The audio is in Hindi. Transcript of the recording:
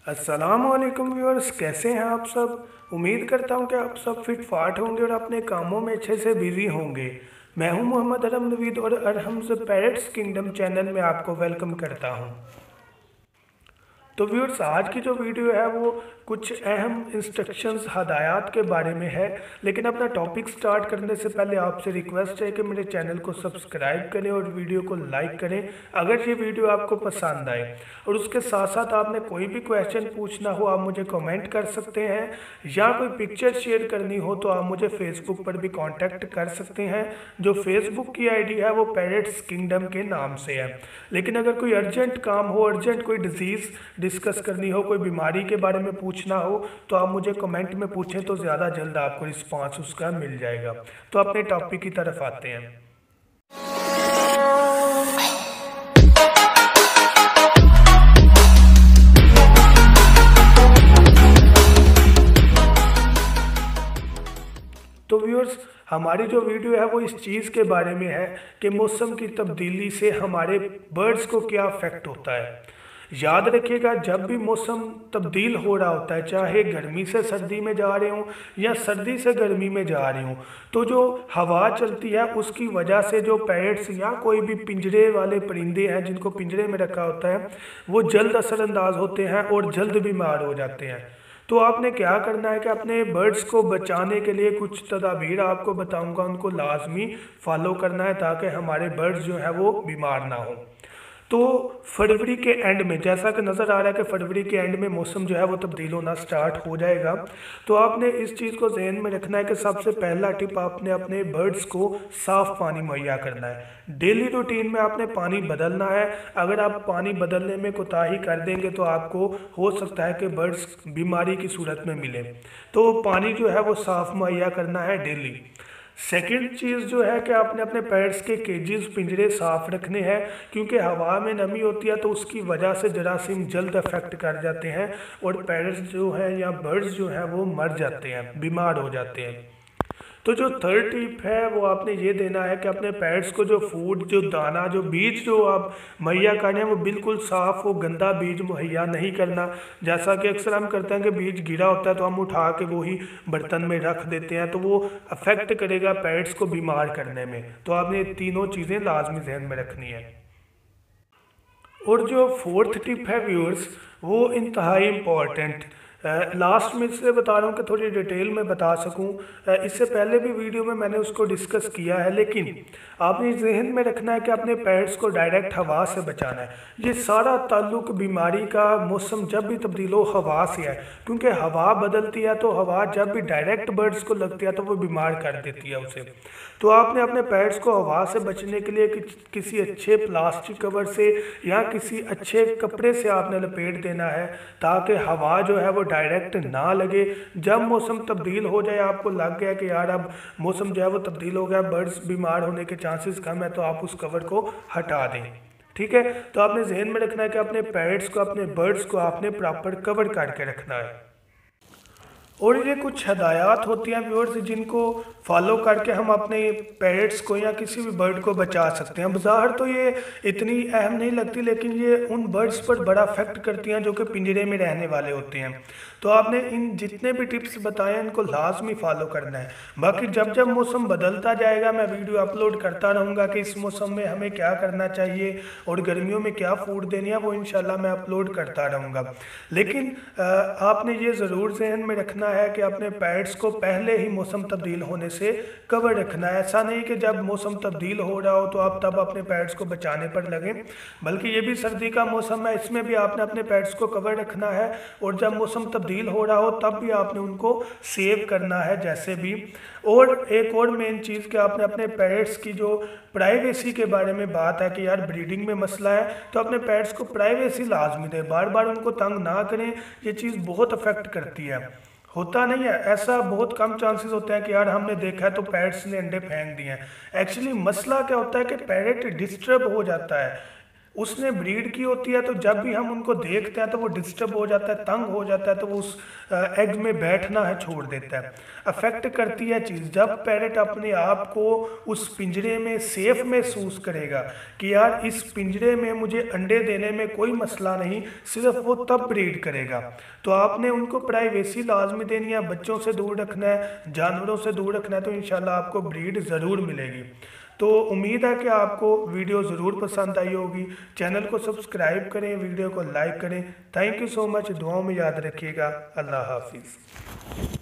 अस्सलामुअलैकुम व्यूअर्स, कैसे हैं आप सब। उम्मीद करता हूं कि आप सब फिट फाट होंगे और अपने कामों में अच्छे से बिजी होंगे। मैं हूं मोहम्मद अरम नवीद और अरहम्स पैरट्स किंगडम चैनल में आपको वेलकम करता हूं। तो व्यूअर्स, आज की जो वीडियो है वो कुछ अहम इंस्ट्रक्शंस हदायत के बारे में है। लेकिन अपना टॉपिक स्टार्ट करने से पहले आपसे रिक्वेस्ट है कि मेरे चैनल को सब्सक्राइब करें और वीडियो को लाइक करें अगर ये वीडियो आपको पसंद आए। और उसके साथ साथ आपने कोई भी क्वेश्चन पूछना हो आप मुझे कमेंट कर सकते हैं, या कोई पिक्चर शेयर करनी हो तो आप मुझे फेसबुक पर भी कांटेक्ट कर सकते हैं। जो फेसबुक की आईडी है वो पैरट्स किंगडम के नाम से है। लेकिन अगर कोई अर्जेंट काम हो, अर्जेंट कोई डिजीज़ डिस्कस करनी हो, कोई बीमारी के बारे में पूछना हो तो आप मुझे कमेंट में पूछें तो ज़्यादा जल्द आपको रिस्पांस उसका मिल जाएगा। तो अपने टॉपिक की तरफ आते हैं। तो व्यूअर्स, हमारी जो वीडियो है वो इस चीज़ के बारे में है कि मौसम की तब्दीली से हमारे बर्ड्स को क्या अफेक्ट होता है। याद रखिएगा, जब भी मौसम तब्दील हो रहा होता है, चाहे गर्मी से सर्दी में जा रहे हों या सर्दी से गर्मी में जा रहे हों, तो जो हवा चलती है उसकी वजह से जो पैरट्स या कोई भी पिंजरे वाले परिंदे हैं जिनको पिंजरे में रखा होता है वो जल्द असरअंदाज होते हैं और जल्द बीमार हो जाते हैं। तो आपने क्या करना है कि अपने बर्ड्स को बचाने के लिए कुछ तदाबीर आपको बताऊंगा, उनको लाजमी फॉलो करना है ताकि हमारे बर्ड्स जो है वो बीमार ना हो। तो फरवरी के एंड में, जैसा कि नज़र आ रहा है कि फरवरी के एंड में मौसम जो है वो तब्दील होना स्टार्ट हो जाएगा। तो आपने इस चीज़ को जहन में रखना है कि सबसे पहला टिप, आपने अपने बर्ड्स को साफ़ पानी मुहैया करना है। डेली रूटीन में आपने पानी बदलना है। अगर आप पानी बदलने में कोताही कर देंगे तो आपको हो सकता है कि बर्ड्स बीमारी की सूरत में मिले। तो पानी जो है वो साफ़ मुहैया करना है डेली। सेकंड चीज़ जो है कि आपने अपने पैड्स के केजेस पिंजरे साफ़ रखने हैं, क्योंकि हवा में नमी होती है तो उसकी वजह से जरासीम जल्द अफेक्ट कर जाते हैं और पैड्स जो है या बर्ड्स जो हैं वो मर जाते हैं, बीमार हो जाते हैं। तो जो थर्ड टिप है वो आपने ये देना है कि अपने पेट्स को जो फूड, जो दाना, जो बीज जो आप मुहैया करें वो बिल्कुल साफ़ हो, गंदा बीज मुहैया नहीं करना। जैसा कि अक्सर हम करते हैं कि बीज गिरा होता है तो हम उठा के वही बर्तन में रख देते हैं, तो वो अफेक्ट करेगा पेट्स को बीमार करने में। तो आपने तीनों चीज़ें लाजमी जहन में रखनी है। और जो फोर्थ टिप है व्यूअर्स, वो इंतहाई इम्पॉर्टेंट, लास्ट में इसलिए बता रहा हूँ कि थोड़ी डिटेल में बता सकूँ। इससे पहले भी वीडियो में मैंने उसको डिस्कस किया है, लेकिन आपने जहन में रखना है कि अपने पेट्स को डायरेक्ट हवा से बचाना है। ये सारा ताल्लुक बीमारी का, मौसम जब भी तब्दील हो हवा से है, क्योंकि हवा बदलती है तो हवा जब भी डायरेक्ट बर्ड्स को लगती है तो वो बीमार कर देती है उसे। तो आपने अपने पेट्स को हवा से बचने के लिए किसी अच्छे प्लास्टिक कवर से या किसी अच्छे कपड़े से आपने लपेट देना है ताकि हवा जो है वो डायरेक्ट ना लगे। जब मौसम तब्दील हो जाए, आपको लग गया कि यार अब मौसम जो है वो तब्दील हो गया, बर्ड्स बीमार होने के चांसेस कम है, तो आप उस कवर को हटा दें। ठीक है, तो आपने जहन में रखना है कि अपने पेट्स को, अपने बर्ड्स को आपने प्रॉपर कवर करके रखना है। और ये कुछ हदायत होती हैं व्यूअर्स जिनको फॉलो करके हम अपने पेरेट्स को या किसी भी बर्ड को बचा सकते हैं। बाहर तो ये इतनी अहम नहीं लगती, लेकिन ये उन बर्ड्स पर बड़ा अफेक्ट करती हैं जो कि पिंजरे में रहने वाले होते हैं। तो आपने इन जितने भी टिप्स बताए हैं इनको लाजमी फॉलो करना है। बाकी जब जब मौसम बदलता जाएगा मैं वीडियो अपलोड करता रहूँगा कि इस मौसम में हमें क्या करना चाहिए और गर्मियों में क्या फूड देनी है, वो इंशाल्लाह मैं अपलोड करता रहूँगा। लेकिन आपने ये ज़रूर जहन में रखना है कि अपने पेट्स को पहले ही मौसम तब्दील होने से कवर रखना है। ऐसा नहीं कि जब मौसम तब्दील हो रहा हो तो आप तब अपने पेट्स को बचाने पर लगें, बल्कि ये भी सर्दी का मौसम है, इसमें भी आपने अपने पेट्स को कवर रखना है। और जब मौसम तब्दील हो रहा हो तब भी आपने उनको सेव करना है जैसे भी। और एक और मेन चीज़ कि आपने अपने पेट्स की जो प्राइवेसी के बारे में बात है कि यार ब्रीडिंग में मसला है, तो अपने पेट्स को प्राइवेसी लाजमी दें, बार बार उनको तंग ना करें। ये चीज़ बहुत अफेक्ट करती है। होता नहीं है ऐसा, बहुत कम चांसेस होते हैं कि यार हमने देखा है तो पैरट्स ने अंडे फेंक दिए हैं। एक्चुअली मसला क्या होता है कि पैरट डिस्टर्ब हो जाता है, उसने ब्रीड की होती है, तो जब भी हम उनको देखते हैं तो वो डिस्टर्ब हो जाता है, तंग हो जाता है, तो वो उस एग में बैठना है छोड़ देता है। अफेक्ट करती है चीज़ जब पैरेट अपने आप को उस पिंजरे में सेफ महसूस करेगा कि यार इस पिंजरे में मुझे अंडे देने में कोई मसला नहीं, सिर्फ वो तब ब्रीड करेगा। तो आपने उनको प्राइवेसी लाजमी देनी है, बच्चों से दूर रखना है, जानवरों से दूर रखना है, तो इंशाल्लाह आपको ब्रीड ज़रूर मिलेगी। तो उम्मीद है कि आपको वीडियो ज़रूर पसंद आई होगी। चैनल को सब्सक्राइब करें, वीडियो को लाइक करें। Thank you so much. दुआओं में याद रखिएगा। अल्लाह हाफिज़।